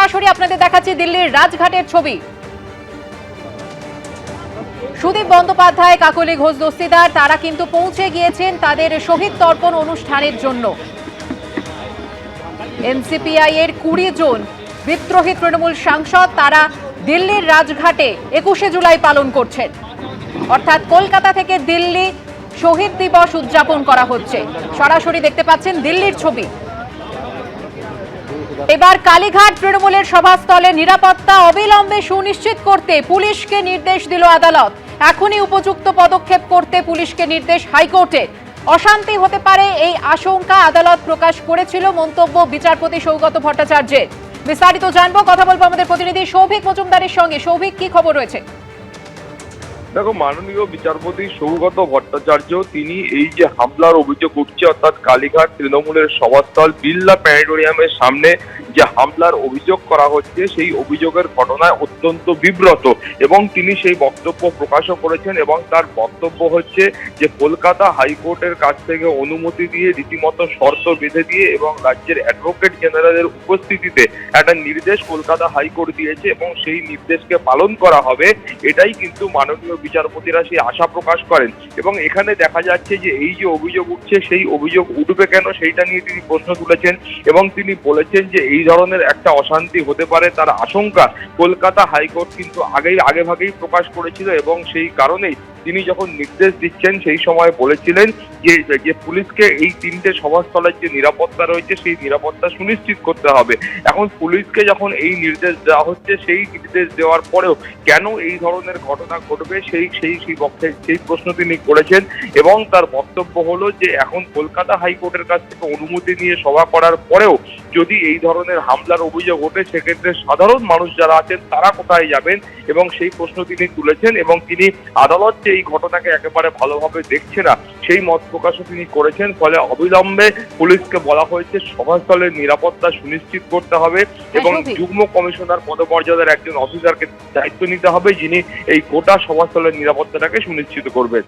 সরাসরি আপনাদের দেখাচ্ছি দিল্লির রাজঘাটের ছবি। সুদীপ বন্দ্যোপাধ্যায়, কাকলি ঘোষ দস্তিদার তারা কিন্তু পৌঁছে গিয়েছেন তাদের শহীদ তর্পণ অনুষ্ঠানের জন্য। এনসিপিআই এর 20 জন বিদ্রোহী তৃণমূল সাংসদ তারা দিল্লির রাজঘাটে 21শে জুলাই পালন করছেন। অর্থাৎ কলকাতা থেকে দিল্লি শহীদ দিবস উদযাপন করা হচ্ছে। সরাসরি দেখতে পাচ্ছেন দিল্লির ছবি। এবার কালীঘাট তৃণমূলের সভাস্থলে নিরাপত্তা অবিলম্বে সুনিশ্চিত করতে পুলিশকে নির্দেশ দিল আদালত। এখনই উপযুক্ত পদক্ষেপ করতে পুলিশকে নির্দেশ হাইকোর্টের। অশান্তি হতে পারে এই আশঙ্কা আদালত প্রকাশ করেছিল মন্তব্য বিচারপতি সৌগত ভট্টাচার্যের। বিস্তারিত জানবো, কথা বলবো আমাদের প্রতিনিধি সৌভিক মজুমদারের সঙ্গে। সৌভিক, কি খবর রয়েছে? দেখো, মাননীয় বিচারপতি সৌগত ভট্টাচার্য তিনি এই যে হামলার অভিযোগ উঠছে, অর্থাৎ কালীঘাট তৃণমূলের সভাস্থল বিড়লা প্ল্যানেটোরিয়ামের সামনে যে হামলার অভিযোগ করা হচ্ছে, সেই অভিযোগের ঘটনায় অত্যন্ত বিব্রত এবং তিনি সেই বক্তব্য প্রকাশও করেছেন। এবং তার বক্তব্য হচ্ছে যে কলকাতা হাইকোর্টের কাছ থেকে অনুমতি দিয়ে রীতিমতো শর্ত বেঁধে দিয়ে এবং রাজ্যের অ্যাডভোকেট জেনারেলের উপস্থিতিতে একটা নির্দেশ কলকাতা হাইকোর্ট দিয়েছে এবং সেই নির্দেশকে পালন করা হবে, এটাই কিন্তু মাননীয় বিচারপতিরা সেই আশা প্রকাশ করেন। এবং এখানে দেখা যাচ্ছে যে এই যে অভিযোগ উঠছে, সেই অভিযোগ উঠবে কেন সেইটা নিয়ে তিনি প্রশ্ন তুলেছেন এবং তিনি বলেছেন যে এই ধরনের একটা অশান্তি হতে পারে তার আশঙ্কা কলকাতা হাইকোর্ট কিন্তু আগেভাগেই প্রকাশ করেছিল এবং সেই কারণেই তিনি যখন নির্দেশ দিচ্ছেন সেই সময় বলেছিলেন যে পুলিশকে এই 3টে সভাস্থলের যে নিরাপত্তা রয়েছে সেই নিরাপত্তা সুনিশ্চিত করতে হবে। এখন পুলিশকে যখন এই নির্দেশ দেওয়া হচ্ছে, সেই নির্দেশ দেওয়ার পরেও কেন এই ধরনের ঘটনা ঘটবে সেই প্রশ্ন তিনি করেছেন। এবং তার বক্তব্য হলো যে এখন কলকাতা হাইকোর্টের কাছ থেকে অনুমতি নিয়ে সভা করার পরেও যদি এই ধরনের হামলার অভিযোগ ওঠে, সেক্ষেত্রে সাধারণ মানুষ যারা আছেন তারা কোথায় যাবেন, এবং সেই প্রশ্ন তিনি তুলেছেন। এবং তিনি আদালত যে এই ঘটনাকে একেবারে ভালোভাবে দেখছে না সেই মত প্রকাশও তিনি করেছেন। ফলে অবিলম্বে পুলিশকে বলা হয়েছে সভাস্থলের নিরাপত্তা সুনিশ্চিত করতে হবে এবং যুগ্ম কমিশনার পদমর্যাদার একজন অফিসারকে দায়িত্ব নিতে হবে, যিনি এই গোটা সভাস্থলের নিরাপত্তাটাকে সুনিশ্চিত করবেন।